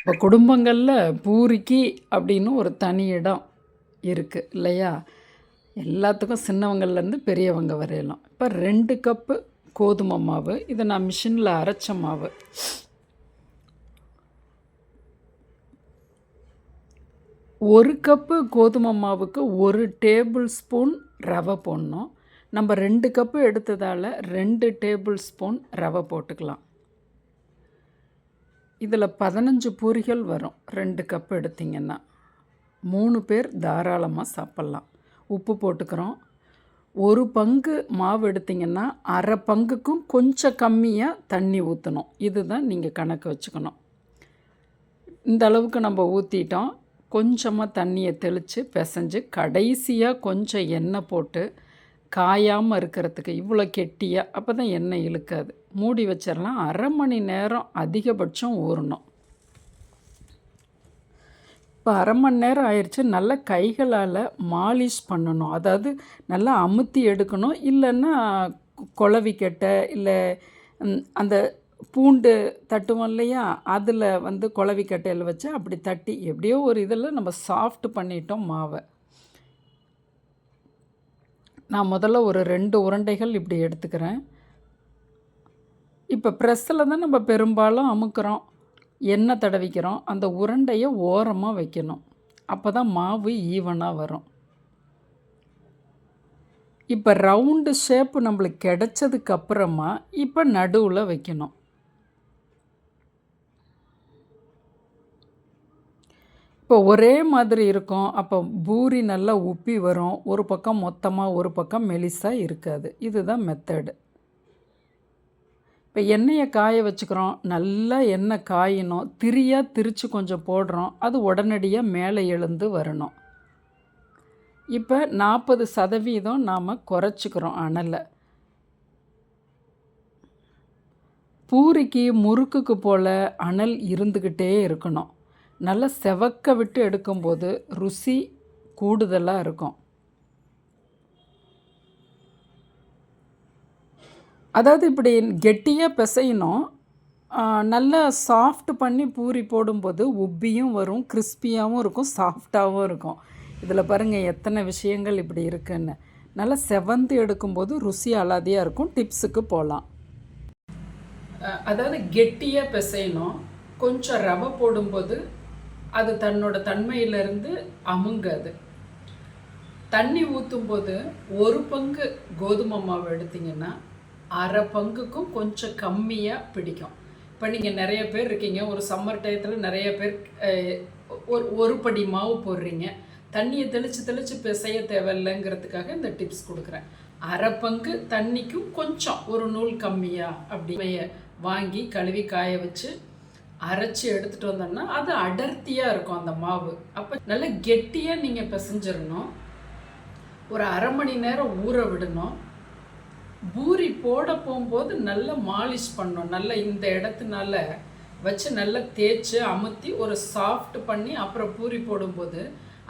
இப்போ குடும்பங்களில் பூரிக்கு அப்படின்னு ஒரு தனி இடம் இருக்குது இல்லையா? எல்லாத்துக்கும் சின்னவங்கள்லேருந்து பெரியவங்க வரையலாம். இப்போ 2 கப்பு கோதுமை மாவு, இதை நான் மிஷினில் அரைச்ச மாவு. ஒரு கப்பு கோதுமை மாவுக்கு 1 டேபிள் ஸ்பூன் ரவை போடணும். நம்ம 2 கப்பு எடுத்ததால் 2 டேபிள் ஸ்பூன் ரவை போட்டுக்கலாம். இதில் 15 பூரிகள் வரும். 2 கப் எடுத்திங்கன்னா 3 பேர் தாராளமாக சாப்பிட்லாம். உப்பு போட்டுக்கிறோம். 1 பங்கு மாவு எடுத்திங்கன்னா அரை பங்குக்கும் கொஞ்சம் கம்மியாக தண்ணி ஊற்றணும். இதுதான் நீங்கள் கணக்கு வச்சுக்கணும். இந்த அளவுக்கு நம்ம ஊற்றிட்டோம். கொஞ்சமாக தண்ணியை தெளித்து பிசைஞ்சு கடைசியாக கொஞ்சம் எண்ணெய் போட்டு காயாமல் இருக்கிறதுக்கு இவ்வளோ கெட்டியாக, அப்போ தான் எண்ணெய் இழுக்காது. மூடி வச்சிடலாம். அரை மணி நேரம் அதிகபட்சம் ஊறணும். இப்போ அரை மணி நேரம் ஆயிடுச்சு. நல்லா கைகளால் மாலிஷ் பண்ணணும். அதாவது நல்லா அமுத்தி எடுக்கணும். இல்லைன்னா குழவிக்கட்டை இல்லை அந்த பூண்டு தட்டுவோம் இல்லையா, அதில் குழவிக்கட்டையில் வச்சு அப்படி தட்டி எப்படியோ ஒரு இதில் நம்ம சாஃப்ட் பண்ணிட்டோம் மாவை. நான் முதல்ல ஒரு 2 உருண்டைகள் இப்படி எடுத்துக்கிறேன். இப்போ ப்ரெஸ்ஸில் தான் நம்ம பெரும்பாலும் அமுக்கிறோம், எண்ணெய் தடவிக்கிறோம். அந்த உருண்டையை ஓரமாக வைக்கணும். அப்போ தான் மாவு ஈவனாக வரும். இப்போ ரவுண்டு ஷேப்பு நம்மளுக்கு கிடைச்சதுக்கப்புறமா இப்போ நடுவில் வைக்கணும். இப்போ ஒரே மாதிரி இருக்கும். அப்போ பூரி நல்லா உப்பி வரும். ஒரு பக்கம் மொத்தமாக, ஒரு பக்கம் மெலிசாக இருக்காது. இதுதான் மெத்தடு. இப்போ எண்ணெயை காய வச்சுக்கிறோம். நல்லா எண்ணெய் காயணும். திரியாக திரித்து கொஞ்சம் போடுறோம். அது உடனடியாக மேலே எழுந்து வரணும். இப்போ 40% நாம் குறைச்சிக்கிறோம் அனலை. பூரிக்கு முறுக்குக்கு போல் அனல் இருந்துக்கிட்டே இருக்கணும். நல்லா செவக்க விட்டு எடுக்கும்போது ருசி கூடுதலாக இருக்கும். அதாவது இப்படி கெட்டியாக பிசையணும். நல்லா சாஃப்ட் பண்ணி பூரி போடும்போது உப்பியும் வரும், கிறிஸ்பியாகவும் இருக்கும், சாஃப்டாகவும் இருக்கும். இதில் பாருங்கள் எத்தனை விஷயங்கள் இப்படி இருக்குன்னு. நல்லா செவந்து எடுக்கும்போது ருசி அலாதியாக இருக்கும். டிப்ஸுக்கு போகலாம். அதாவது கெட்டியாக பிசையணும். கொஞ்சம் ரவை போடும்போது அது தன்னோட தன்மையிலிருந்து அமுங்காது. தண்ணி ஊற்றும்போது 1 பங்கு கோதுமை மாவு எடுத்திங்கன்னா அரை பங்குக்கும் கொஞ்சம் கம்மியாக பிடிக்கும். இப்போ நீங்கள் நிறைய பேர் இருக்கீங்க, ஒரு சம்மர் டயத்தில் நிறைய பேர் ஒரு படி மாவு போடுறீங்க. தண்ணியை தெளித்து பிசைய தேவையில்லைங்கிறதுக்காக இந்த டிப்ஸ் கொடுக்குறேன். அரை பங்கு தண்ணிக்கும் கொஞ்சம் ஒரு நூல் கம்மியாக அப்படி வாங்கி கழுவி காய வச்சு அரைச்சி எடுத்துகிட்டு வந்தோம்னா அது அடர்த்தியாக இருக்கும் அந்த மாவு. அப்போ நல்லா கெட்டியாக நீங்கள் பிசைஞ்சிடணும். ஒரு அரை மணி நேரம் ஊற விடணும். பூரி போட போகும்போது நல்லா மாலிஷ் பண்ணணும். நல்லா இந்த இடத்துனால வச்சு நல்லா தேய்ச்சி அமுத்தி ஒரு சாஃப்ட் பண்ணி அப்புறம் பூரி போடும்போது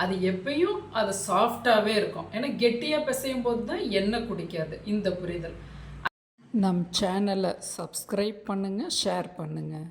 அது எப்பயும் அது சாஃப்டாகவே இருக்கும். ஏன்னா கெட்டியாக பிசையும் போது தான் எண்ணெய் குடிக்காது. இந்த புரிதல். நம் சேனலை சப்ஸ்கிரைப் பண்ணுங்கள், ஷேர் பண்ணுங்கள்.